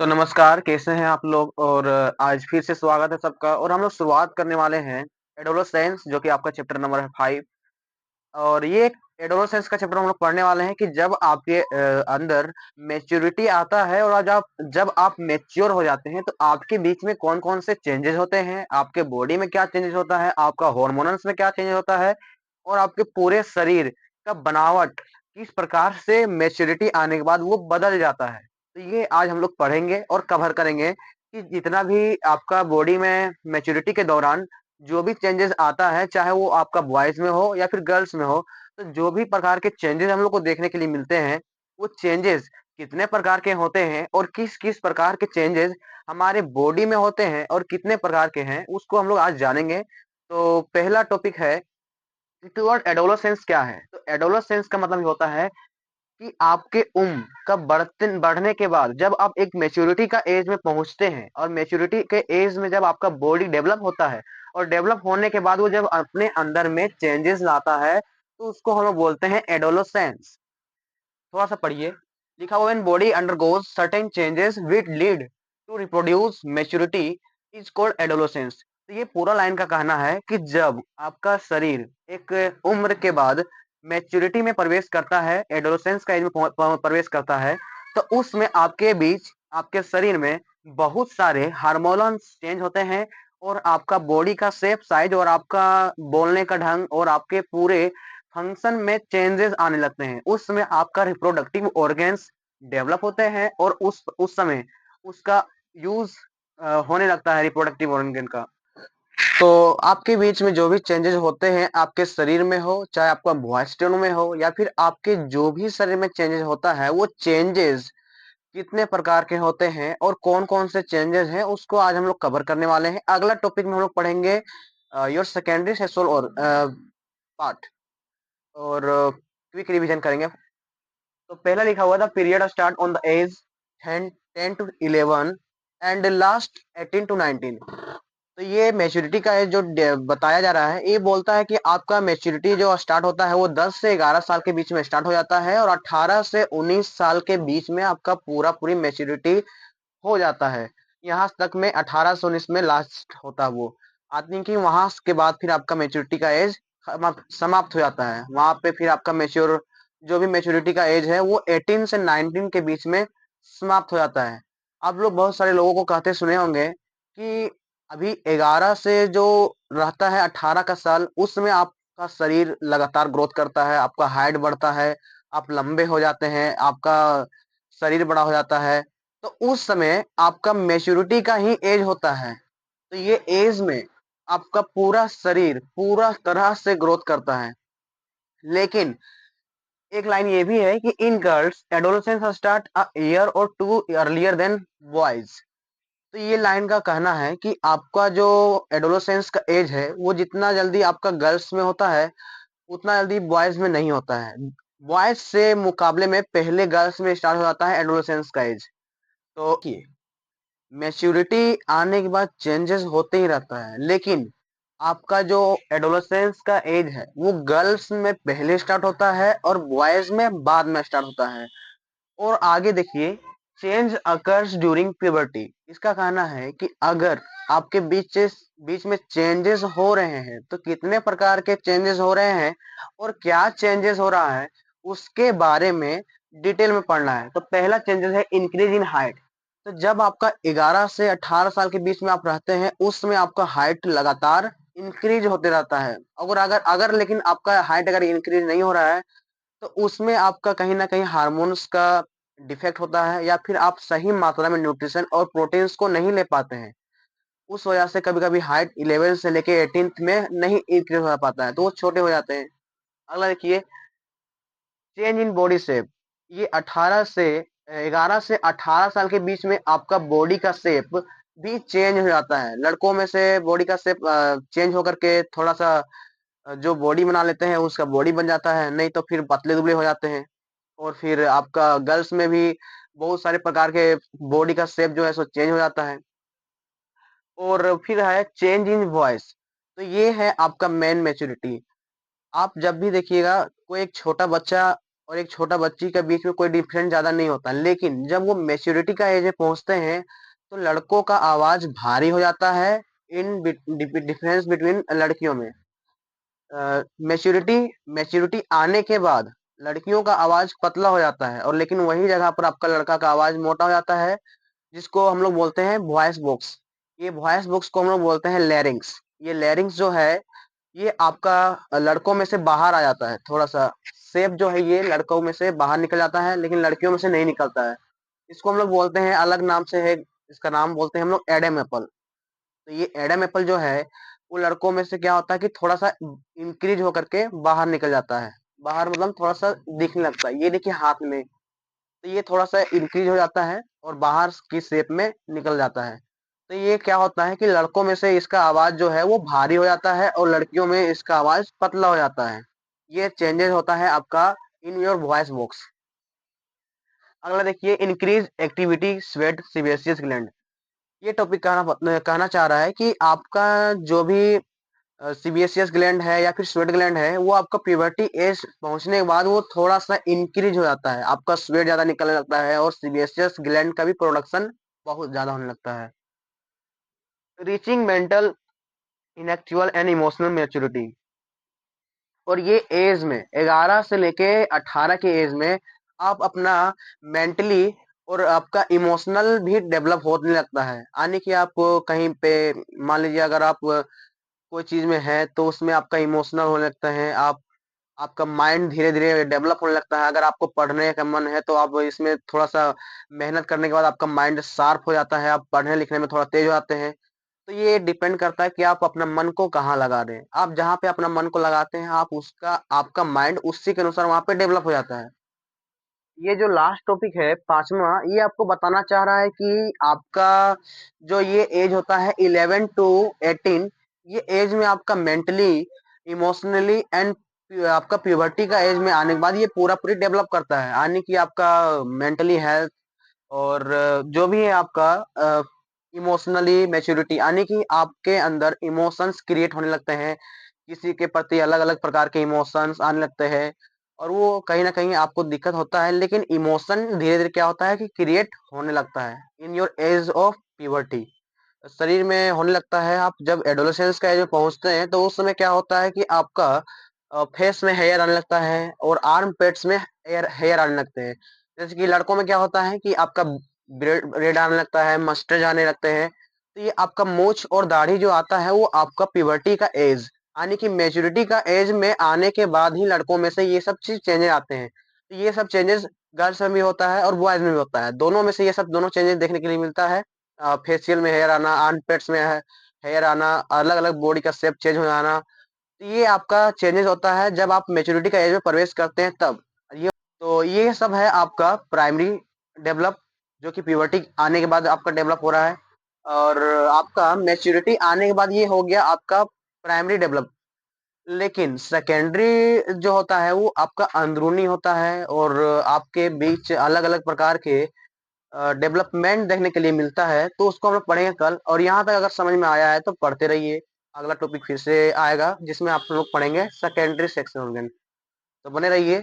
तो नमस्कार, कैसे हैं आप लोग? और आज फिर से स्वागत है सबका और हम लोग शुरुआत करने वाले हैं एडोलेसेंस जो कि आपका चैप्टर नंबर है 5। और ये एडोलेसेंस का चैप्टर हम लोग पढ़ने वाले हैं कि जब आपके अंदर मैच्योरिटी आता है और आज आप जब आप मैच्योर हो जाते हैं तो आपके बीच में कौन-कौन से चेंजेस होते हैं, आपके बॉडी में क्या चेंजेस होता है, आपका हार्मोनल्स में क्या चेंजेस होता है और आपके पूरे शरीर का बनावट किस प्रकार से मैच्योरिटी आने के बाद वो बदल जाता है। तो ये आज हम लोग पढ़ेंगे और कवर करेंगे कि जितना भी आपका बॉडी में मैच्योरिटी के दौरान जो भी चेंजेस आता है, चाहे वो आपका बॉयज़ में हो या फिर गर्ल्स में हो, तो जो भी प्रकार के चेंजेस हम लोग को देखने के लिए मिलते हैं, वो चेंजेस कितने प्रकार के होते हैं और किस-किस प्रकार के चेंजेस हमारे बॉडी में होते हैं और कितने प्रकार के हैं, उसको हम लोग आज जानेंगे। तो पहला टॉपिक है कि वर्ड एडोलेसेंस क्या है? तो एडोलेसेंस का मतलब ये होता है कि आपके उम्र का बढ़ने के बाद जब आप एक मैच्योरिटी का एज में पहुंचते हैं और मैच्योरिटी के एज में जब आपका बॉडी डेवलप होता है और डेवलप होने के बाद वो जब अपने अंदर में चेंजेस लाता है तो उसको हम लोग बोलते हैं एडोलेसेंस। थोड़ा सा पढ़िए। लिखा हुआ when body undergoes certain changes which lead to reproduce maturity is called adolescence. तो ये पूरा लाइन का कहना है कि जब आपका शरीर एक उम्र के बाद मैच्योरिटी में प्रवेश करता है, एडोलेसेंस का एज में प्रवेश करता है, तो उसमें आपके बीच आपके शरीर में बहुत सारे हार्मोन्स चेंज होते हैं और आपका बॉडी का शेप साइज और आपका बोलने का ढंग और आपके पूरे फंक्शन में चेंजेस आने लगते हैं। उस समय आपका रिप्रोडक्टिव ऑर्गन्स डेवलप होते हैं और उस समय उसका यूज होने लगता है रिप्रोडक्टिव ऑर्गन का। तो आपके बीच में जो भी चेंजेस होते हैं आपके शरीर में हो, चाहे आपका वॉइस टोन में हो या फिर आपके जो भी शरीर में चेंजेस होता है, वो चेंजेस कितने प्रकार के होते हैं और कौन-कौन से चेंजेस हैं, उसको आज हम लोग कवर करने वाले हैं। अगला टॉपिक में हम लोग पढ़ेंगे योर सेकेंडरी सेक्सुअल और पार्ट और क्विक रिवीजन करेंगे। तो पहला लिखा हुआ था period start on the age 10 to 11 and last 18 to 19। तो ये मैच्योरिटी का एज जो बताया जा रहा है, ये बोलता है कि आपका मैच्योरिटी जो स्टार्ट होता है वो 10 से 11 साल के बीच में स्टार्ट हो जाता है और 18 से 19 साल के बीच में आपका पूरी मैच्योरिटी हो जाता है। यहाँ तक में 18 से 19 में लास्ट होता है वो। आदमी की वहां के बाद फिर आपका मैच्योरिटी का एज समाप्त हो जाता है। वहां पे फिर आपका जो भी मैच्योरिटी का एज है वो 18 से 19 के बीच में समाप्त हो जाता है। आप लोग बहुत सारे लोगों को कहते सुने होंगे कि अभी 11 से जो रहता है 18 का साल, उसमें आपका शरीर लगातार ग्रोथ करता है, आपका हाइट बढ़ता है, आप लंबे हो जाते हैं, आपका शरीर बड़ा हो जाता है। तो उस समय आपका मैच्योरिटी का ही एज होता है। तो ये एज में आपका पूरा शरीर पूरा तरह से ग्रोथ करता है। लेकिन एक लाइन ये भी है कि in girls adolescence start a year और टू अर्लियर देन बॉयज। तो ये लाइन का कहना है कि आपका जो एडोलेसेंस का एज है वो जितना जल्दी आपका गर्ल्स में होता है उतना जल्दी बॉयज में नहीं होता है। बॉयज से मुकाबले में पहले गर्ल्स में स्टार्ट हो जाता है एडोलेसेंस का एज। तो मैच्योरिटी आने के बाद चेंजेस होते ही रहता है, लेकिन आपका जो एडोलेसेंस का एज है वो गर्ल्स में पहले स्टार्ट होता है और बॉयज में बाद में स्टार्ट होता है। और आगे देखिए, चेंज अकर्स ड्यूरिंग प्यूबर्टी। इसका कहना है कि अगर आपके बीच में चेंजेस हो रहे हैं तो कितने प्रकार के चेंजेस हो रहे हैं और क्या चेंजेस हो रहा है उसके बारे में डिटेल में पढ़ना है। तो पहला चेंजेस है इंक्रीज इन हाइट। तो जब आपका 11 से 18 साल के बीच में आप रहते हैं उसमें आपका हाइट लगातार इंक्रीज होते रहता है। अगर अगर अगर लेकिन आपका हाइट अगर इंक्रीज नहीं हो रहा है तो उसमें आपका कहीं न कहीं हार्मोन्स का डिफेक्ट होता है या फिर आप सही मात्रा में न्यूट्रिशन और प्रोटीन्स को नहीं ले पाते हैं। उस वजह से कभी-कभी हाइट 11 से लेके 18th में नहीं इंक्रीज़ हो पाता है, तो वो छोटे हो जाते हैं। अगला देखिए, चेंज इन बॉडी शेप। ये 18 से 11 से 18 साल के बीच में आपका बॉडी का शेप भी चेंज हो जाता है। लड़कों में से बॉडी का शेप चेंज होकर के थोड़ा-सा जो बॉडी बना लेते हैं उसका बॉडी बन जाता है, नहीं तो फिर पतले-दुबले हो जाते हैं। और फिर आपका गर्ल्स में भी बहुत सारे प्रकार के बॉडी का शेप जो है सो चेंज हो जाता है। और फिर है चेंज इन वॉइस। तो ये है आपका मेन मैच्योरिटी। आप जब भी देखिएगा कोई एक छोटा बच्चा और एक छोटा बच्ची के बीच में कोई डिफरेंस ज़्यादा नहीं होता। लेकिन जब वो मैच्योरिटी का एज में पहुँचते हैं, तो लड़कों का आवाज़ भारी हो जाता है इन डिफरेंस बिटवीन लड़कियों में। मैच्योरिटी मैच्योरिटी आने के बाद लड़कियों का आवाज़ पतला हो जाता है, और लेकिन वही जगह पर आपका लड़का का आवाज़ मोटा हो जाता है, जिसको हम लोग बोलते हैं वॉइस बॉक्स। ये वॉइस बॉक्स को हम लोग बोलते हैं लैरिंक्स। ये लैरिंक्स जो है, ये आपका लड़कों में से बाहर आ जाता है थोड़ा सा। शेप जो है ये लड़कों में से बाहर निकल जाता है, लेकिन लड़कियों में से नहीं निकलता है। इसको हम लोग बोलते हैं अलग नाम से है। इसका नाम बोलते हैं हम लोग एडम एप्पल। तो ये एडम एप्पल जो है, वो लड़कों में से क्या होता है कि थोड़ा सा इंक्रीज होकर के बाहर निकल जाता है। बाहर मतलब थोड़ा सा दिखने लगता है। ये देखिए हाथ में, तो ये थोड़ा सा इंक्रीज हो जाता है और बाहर की शेप में निकल जाता है। तो ये क्या होता है कि लड़कों में से इसका आवाज जो है वो भारी हो जाता है, और लड़कियों में इसका आवाज पतला हो जाता है। ये चेंजेस होता है आपका इन योर वॉइस बॉक्स। अगला देखिए, increase activity sweat sebaceous gland. ये टॉपिक कहना चाह रहा है कि आपका जो भी सीबीएसईएस ग्लैंड है या फिर स्वेट ग्लैंड है, वो आपका प्यूबर्टी एज पहुंचने के बाद वो थोड़ा सा इंक्रीज हो जाता है। आपका स्वेट ज्यादा निकलने लगता है, और सीबीएसईएस ग्लैंड का भी प्रोडक्शन बहुत ज्यादा होने लगता है। Reaching mental intellectual and emotional maturity. और ये एज में 11 से लेके 18 के एज में आप अपना मेंटली और आपका इमोशनल भी डेवलप होने लगता है। यानी कि आप कहीं पे मान लीजिए, अगर आप कोई चीज में है तो उसमें आपका इमोशनल होने लगता है। आप आपका माइंड धीरे धीरे डेवलप होने लगता है। अगर आपको पढ़ने का मन है तो आप इसमें थोड़ा सा मेहनत करने के बाद आपका माइंड शार्प हो जाता है, आप पढ़ने लिखने में थोड़ा तेज हो जाते हैं। तो ये डिपेंड करता है कि आप अपना मन को कहाँ लगा रहे हैं। आप जहाँ पे अपना मन को लगाते हैं, आप उसका आपका माइंड उसी के अनुसार वहां पे डेवलप हो जाता है। ये जो लास्ट टॉपिक है पांचवा, ये आपको बताना चाह रहा है कि आपका जो ये एज होता है 11 टू 18, ये एज में आपका मेंटली, इमोशनली एंड आपका प्यूबर्टी का एज में आने के बाद ये पूरा पूरी डेवलप करता है। यानी कि आपका मेंटली हेल्थ और जो भी है आपका इमोशनली मैच्योरिटी, यानी कि आपके अंदर इमोशंस क्रिएट होने लगते हैं। किसी के प्रति अलग अलग प्रकार के इमोशंस आने लगते हैं, और वो कहीं ना कहीं आपको दिक्कत होता है, लेकिन इमोशन धीरे धीरे क्या होता है कि क्रिएट होने लगता है in your age of puberty. शरीर में होने लगता है। आप जब एडोलेसेंस का एज में पहुंचते हैं, तो उस समय क्या होता है कि आपका फेस में हेयर आने लगता है, और आर्म पेट्स में हेयर हेयर आने लगते हैं। जैसे कि लड़कों में क्या होता है कि आपका रेड आने लगता है, मस्टर्ड आने लगते हैं। तो ये आपका मूछ और दाढ़ी जो आता है, वो आपका प्यूबर्टी का एज, यानी कि मेच्योरिटी का एज में आने के बाद ही लड़कों में से ये सब चीज चेंजेस आते हैं। तो ये सब चेंजेस गर्ल्स में भी होता है और बॉयज में भी होता है। दोनों में से ये सब दोनों चेंजेस देखने के लिए मिलता है। फेशियल में हेयर आना, आर्म पेट्स में हेयर आना, अलग अलग बॉडी का शेप चेंज हो जाना। तो ये आपका चेंजेस होता है जब आप मेच्योरिटी का एज में प्रवेश करते हैं तब। ये तो ये सब है आपका प्राइमरी डेवलप, जो कि प्यूबर्टी आने के बाद आपका डेवलप हो रहा है। और आपका मैच्योरिटी आने के बाद ये हो गया आपका प्राइमरी डेवलप। लेकिन सेकेंडरी जो होता है वो आपका अंदरूनी होता है, और आपके बीच अलग अलग प्रकार के डेवलपमेंट देखने के लिए मिलता है। तो उसको हम लोग पढ़ेंगे कल। और यहाँ तक अगर समझ में आया है तो पढ़ते रहिए। अगला टॉपिक फिर से आएगा जिसमें आप लोग पढ़ेंगे सेकेंडरी सेक्शन ऑर्गन। तो बने रहिए।